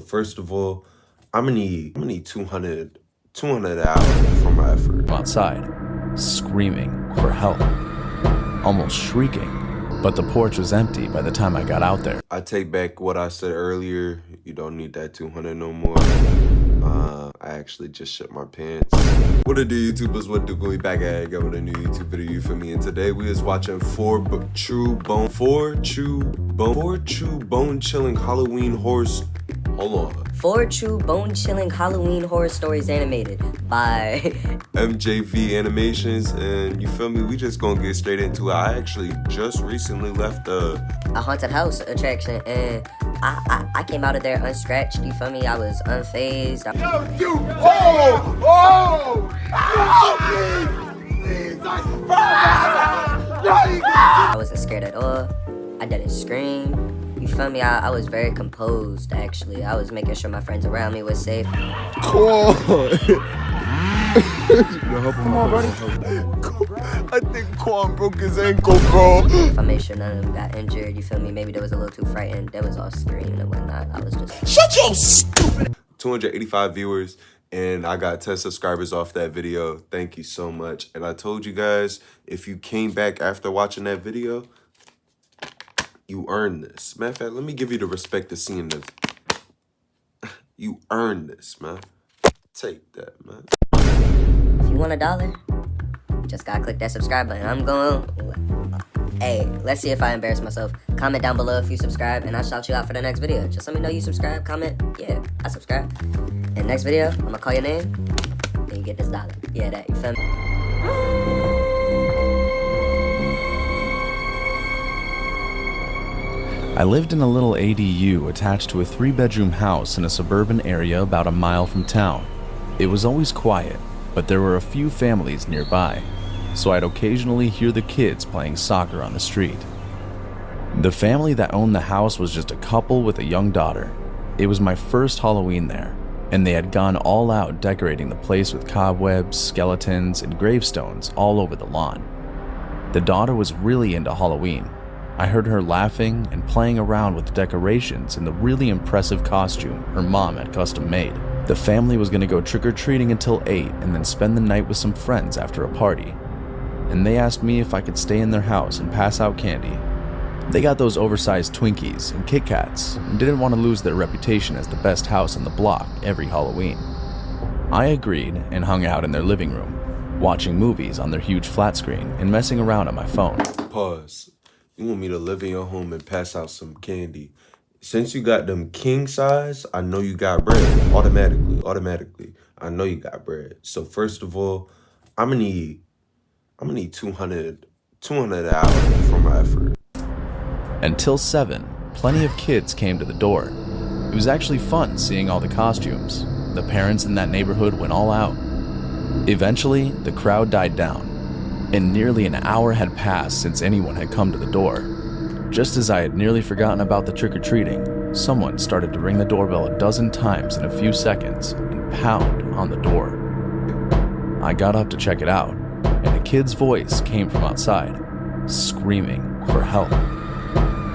first of all, I'm gonna need 200 hours for my effort. Outside, screaming for help, almost shrieking, but the porch was empty by the time I got out there. I take back what I said earlier. You don't need that 200 no more. I actually just shit my pants. What it do, YouTubers? What do? We back at it with a new YouTube video, you feel me? And today we is watching four true bone chilling Halloween horror. Hold on. 4 true bone-chilling Halloween horror stories animated by MJV Animations, and you feel me? We just gonna get straight into it. I actually just recently left a haunted house attraction, and I came out of there unscratched. You feel me? I was unfazed. I wasn't scared at all. I didn't scream. You feel me? I was very composed, actually. I was making sure my friends around me were safe. Come on. Come on, buddy. I think Quan broke his ankle, bro. If I made sure none of them got injured, you feel me? Maybe they was a little too frightened. They was all screaming and whatnot. I was just... Shut your stupid... 285 viewers, and I got 10 subscribers off that video. Thank you so much. And I told you guys, if you came back after watching that video, you earned this. Matter of fact, let me give you the respect of seeing this. You earned this, man. Take that, man. If you want $1, just gotta click that subscribe button. I'm going... Hey, let's see if I embarrass myself. Comment down below if you subscribe, and I'll shout you out for the next video. Just let me know you subscribe, comment. Yeah, I subscribe. And next video, I'm gonna call your name, and you get this $1. Yeah, that, you feel me? I lived in a little ADU attached to a 3-bedroom house in a suburban area about a mile from town. It was always quiet, but there were a few families nearby, so I'd occasionally hear the kids playing soccer on the street. The family that owned the house was just a couple with a young daughter. It was my first Halloween there, and they had gone all out decorating the place with cobwebs, skeletons, and gravestones all over the lawn. The daughter was really into Halloween. I heard her laughing and playing around with the decorations in the really impressive costume her mom had custom made. The family was going to go trick-or-treating until 8 and then spend the night with some friends after a party. And they asked me if I could stay in their house and pass out candy. They got those oversized Twinkies and Kit Kats and didn't want to lose their reputation as the best house on the block every Halloween. I agreed and hung out in their living room, watching movies on their huge flat screen and messing around on my phone. Pause. You want me to live in your home and pass out some candy? Since you got them king size, I know you got bread. Automatically. I know you got bread. So first of all, I'm gonna need 200 hours for my effort. Until 7, plenty of kids came to the door. It was actually fun seeing all the costumes. The parents in that neighborhood went all out. Eventually, the crowd died down, and nearly an hour had passed since anyone had come to the door. Just as I had nearly forgotten about the trick-or-treating, someone started to ring the doorbell a dozen times in a few seconds and pound on the door. I got up to check it out, and a kid's voice came from outside, screaming for help,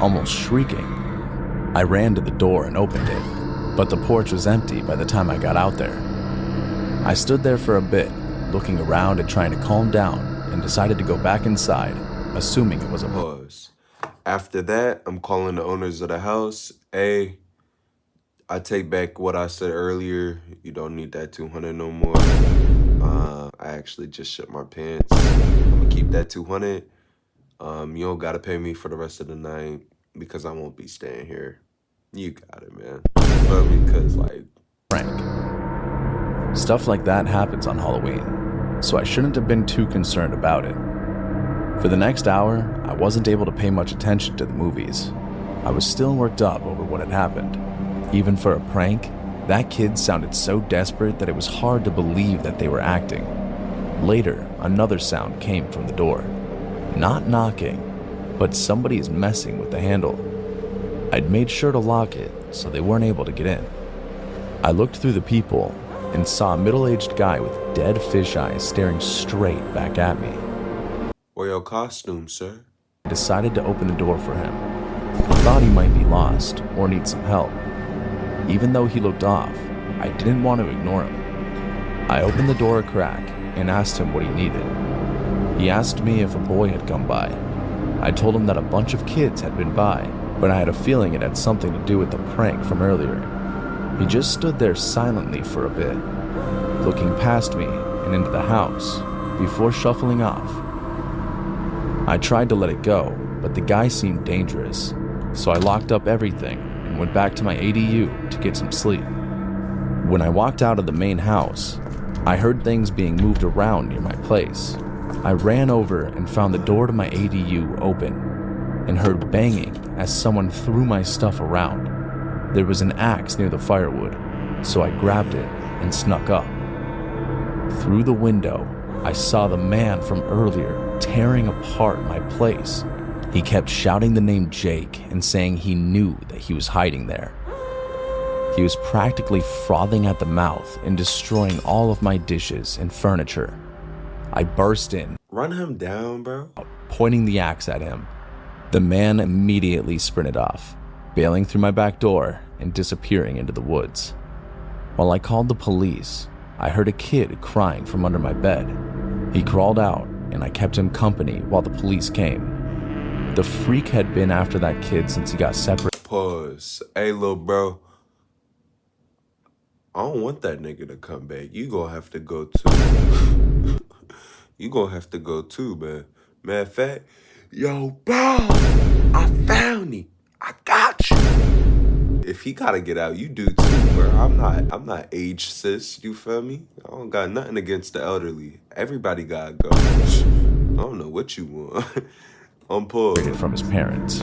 almost shrieking. I ran to the door and opened it, but the porch was empty by the time I got out there. I stood there for a bit, looking around and trying to calm down, and decided to go back inside, assuming it was a pause. After that, I'm calling the owners of the house. Hey, I take back what I said earlier. You don't need that 200 no more. I actually just shit my pants. I'm gonna keep that 200. You don't gotta pay me for the rest of the night because I won't be staying here. You got it, man. You feel me? Cause like... prank. Stuff like that happens on Halloween, so I shouldn't have been too concerned about it. For the next hour, I wasn't able to pay much attention to the movies. I was still worked up over what had happened. Even for a prank, that kid sounded so desperate that it was hard to believe that they were acting. Later, another sound came from the door. Not knocking, but somebody's messing with the handle. I'd made sure to lock it so they weren't able to get in. I looked through the people and saw a middle-aged guy with dead fish eyes staring straight back at me. Or your costume, sir? I decided to open the door for him. I thought he might be lost or need some help. Even though he looked off, I didn't want to ignore him. I opened the door a crack and asked him what he needed. He asked me if a boy had come by. I told him that a bunch of kids had been by, but I had a feeling it had something to do with the prank from earlier. He just stood there silently for a bit, looking past me and into the house before shuffling off. I tried to let it go, but the guy seemed dangerous, so I locked up everything and went back to my ADU to get some sleep. When I walked out of the main house, I heard things being moved around near my place. I ran over and found the door to my ADU open and heard banging as someone threw my stuff around. There was an axe near the firewood, so I grabbed it and snuck up. Through the window, I saw the man from earlier tearing apart my place. He kept shouting the name Jake and saying he knew that he was hiding there. He was practically frothing at the mouth and destroying all of my dishes and furniture. I burst in, Run him down, bro. pointing the axe at him. The man immediately sprinted off, bailing through my back door and disappearing into the woods. While I called the police, I heard a kid crying from under my bed. He crawled out, and I kept him company while the police came. The freak had been after that kid since he got separated. Pause. Hey, little bro. I don't want that nigga to come back. You gonna have to go too. You gonna have to go too, man. Matter of fact, yo, bro, I found him. I got you. If he gotta get out, you do too, bro. I'm not age cis, you feel me? I don't got nothing against the elderly. Everybody gotta go. I don't know what you want. I'm poor. From his parents.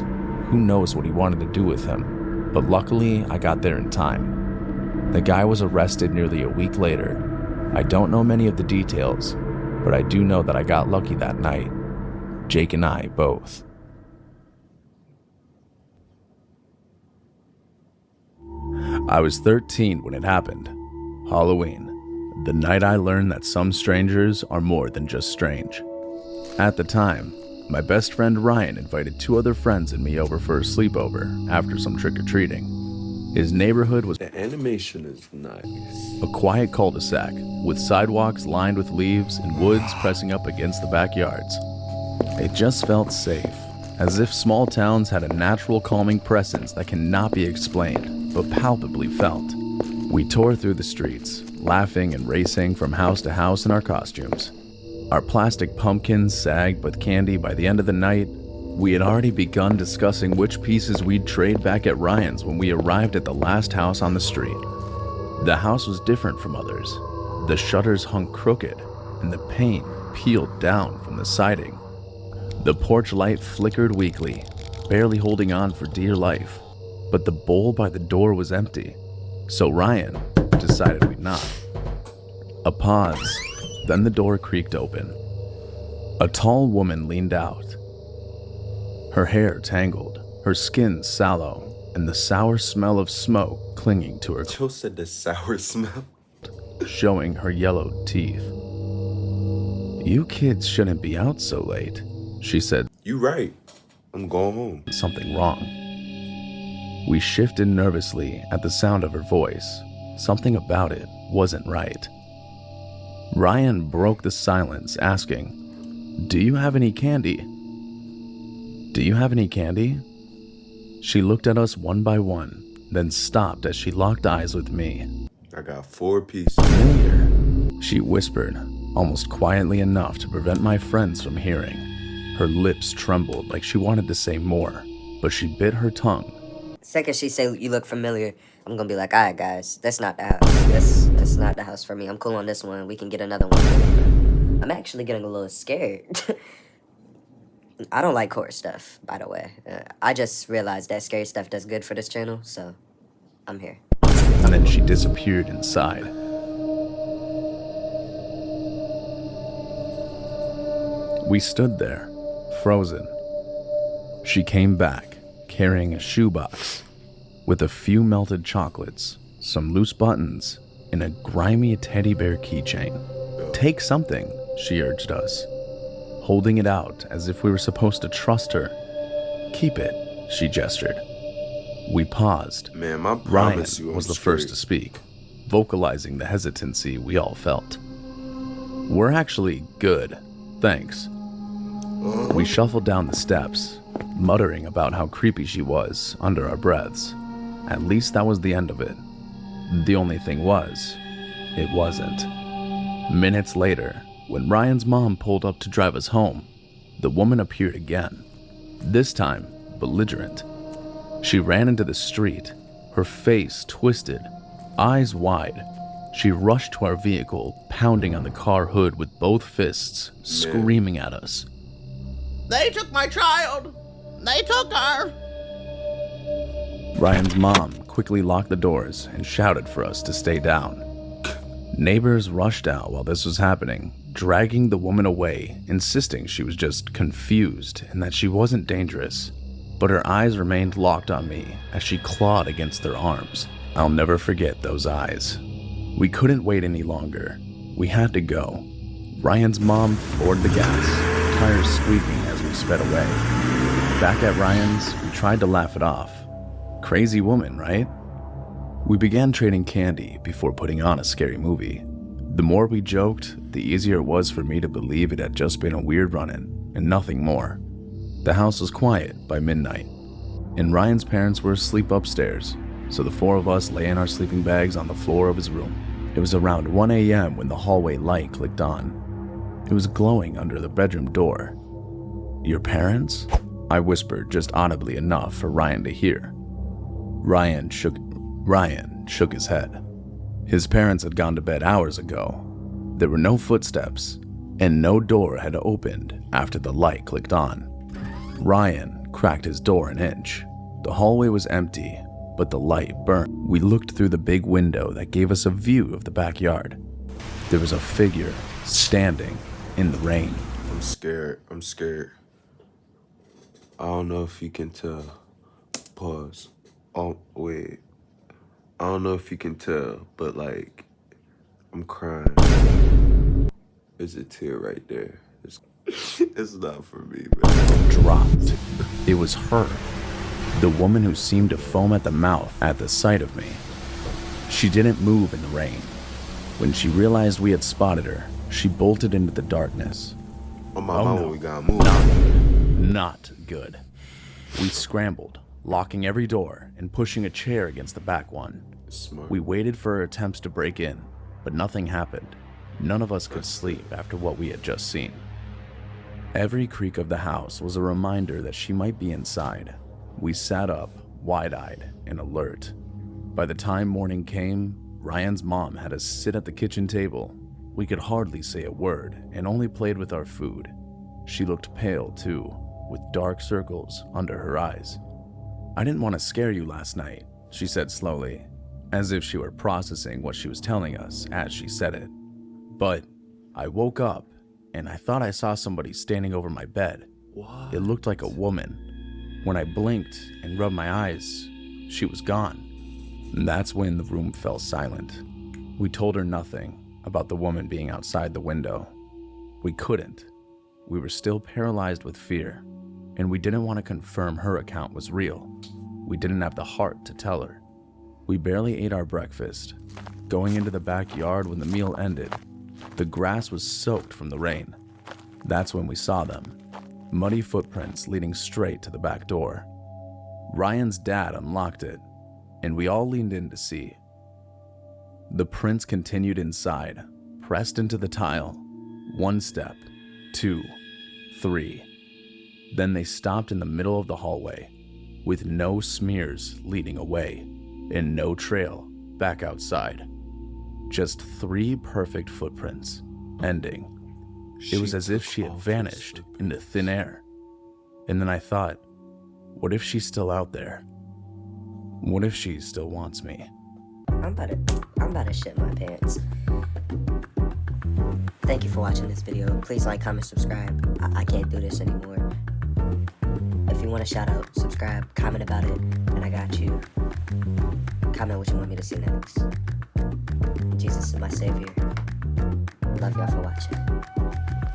Who knows what he wanted to do with him? But luckily, I got there in time. The guy was arrested nearly a week later. I don't know many of the details, but I do know that I got lucky that night. Jake and I both. I was 13 when it happened. Halloween, the night I learned that some strangers are more than just strange. At the time, my best friend Ryan invited 2 other friends and me over for a sleepover after some trick-or-treating. His neighborhood was The animation is nice. a quiet cul-de-sac with sidewalks lined with leaves and woods pressing up against the backyards. It just felt safe, as if small towns had a natural calming presence that cannot be explained, but palpably felt. We tore through the streets, laughing and racing from house to house in our costumes. Our plastic pumpkins sagged with candy. By the end of the night, we had already begun discussing which pieces we'd trade back at Ryan's when we arrived at the last house on the street. The house was different from others. The shutters hung crooked, and the paint peeled down from the siding. The porch light flickered weakly, barely holding on for dear life, but the bowl by the door was empty, so Ryan decided we'd knock. A pause, then the door creaked open. A tall woman leaned out. Her hair tangled, her skin sallow, and the sour smell of smoke clinging to her, Joe said the sour smell. showing her yellowed teeth. "You kids shouldn't be out so late," she said, You right. I'm going home. something wrong. We shifted nervously at the sound of her voice. Something about it wasn't right. Ryan broke the silence, asking, "Do you have any candy? Do you have any candy?" She looked at us one by one, then stopped as she locked eyes with me. I got 4 pieces. "Familiar," she whispered, almost quietly enough to prevent my friends from hearing. Her lips trembled like she wanted to say more, but she bit her tongue. Second she say you look familiar, I'm gonna be like, alright guys, that's not the house. That's not the house for me. I'm cool on this one. We can get another one. I'm actually getting a little scared. I don't like horror stuff, by the way. I just realized that scary stuff does good for this channel, so I'm here. And then she disappeared inside. We stood there, frozen. She came back, carrying a shoebox with a few melted chocolates, some loose buttons, and a grimy teddy bear keychain. "Take something," she urged us, holding it out as if we were supposed to trust her. "Keep it," she gestured. We paused. Man, I Ryan promise you I'm was the first to speak, vocalizing the hesitancy we all felt. "We're actually good, thanks." We shuffled down the steps, muttering about how creepy she was under our breaths. At least that was the end of it. The only thing was, it wasn't. Minutes later, when Ryan's mom pulled up to drive us home, the woman appeared again, this time belligerent. She ran into the street, her face twisted, eyes wide. She rushed to our vehicle, pounding on the car hood with both fists, screaming at us. "They took my child! They took her!" Ryan's mom quickly locked the doors and shouted for us to stay down. Neighbors rushed out while this was happening, dragging the woman away, insisting she was just confused and that she wasn't dangerous. But her eyes remained locked on me as she clawed against their arms. I'll never forget those eyes. We couldn't wait any longer. We had to go. Ryan's mom floored the gas, tires squeaking as we sped away. Back at Ryan's, we tried to laugh it off. Crazy woman, right? We began trading candy before putting on a scary movie. The more we joked, the easier it was for me to believe it had just been a weird run-in and nothing more. The house was quiet by midnight, and Ryan's parents were asleep upstairs, so the four of us lay in our sleeping bags on the floor of his room. It was around 1 a.m. when the hallway light clicked on. It was glowing under the bedroom door. "Your parents?" I whispered just audibly enough for Ryan to hear. Ryan shook his head. His parents had gone to bed hours ago. There were no footsteps, and no door had opened after the light clicked on. Ryan cracked his door an inch. The hallway was empty, but the light burned. We looked through the big window that gave us a view of the backyard. There was a figure standing in the rain. I'm scared. I don't know if you can tell. Pause. Oh, wait. I don't know if you can tell, but like, I'm crying. There's a tear right there. It's not for me, man. Dropped. It was her. The woman who seemed to foam at the mouth at the sight of me. She didn't move in the rain. When she realized we had spotted her, she bolted into the darkness. On my mama, we gotta move. Not good. We scrambled, locking every door and pushing a chair against the back one. Smart. We waited for her attempts to break in, but nothing happened. None of us could sleep after what we had just seen. Every creak of the house was a reminder that she might be inside. We sat up, wide-eyed and alert. By the time morning came, Ryan's mom had us sit at the kitchen table. We could hardly say a word and only played with our food. She looked pale too, with dark circles under her eyes. "I didn't want to scare you last night," she said slowly, as if she were processing what she was telling us as she said it. "But I woke up and I thought I saw somebody standing over my bed. What? It looked like a woman. When I blinked and rubbed my eyes, she was gone." And that's when the room fell silent. We told her nothing about the woman being outside the window. We couldn't. We were still paralyzed with fear, and we didn't want to confirm her account was real. We didn't have the heart to tell her. We barely ate our breakfast. Going into the backyard when the meal ended, the grass was soaked from the rain. That's when we saw them. Muddy footprints leading straight to the back door. Ryan's dad unlocked it, and we all leaned in to see. The prints continued inside, pressed into the tile. 1 step, 2, 3. Then they stopped in the middle of the hallway, with no smears leading away, and no trail back outside. Just 3 perfect footprints, ending. It was as if she had vanished into thin air. And then I thought, what if she's still out there? What if she still wants me? I'm about to shit my pants. Thank you for watching this video. Please like, comment, subscribe. I can't do this anymore. If you want a shout out, subscribe, comment about it, and I got you. Comment what you want me to see next. Jesus is my savior. Love y'all for watching.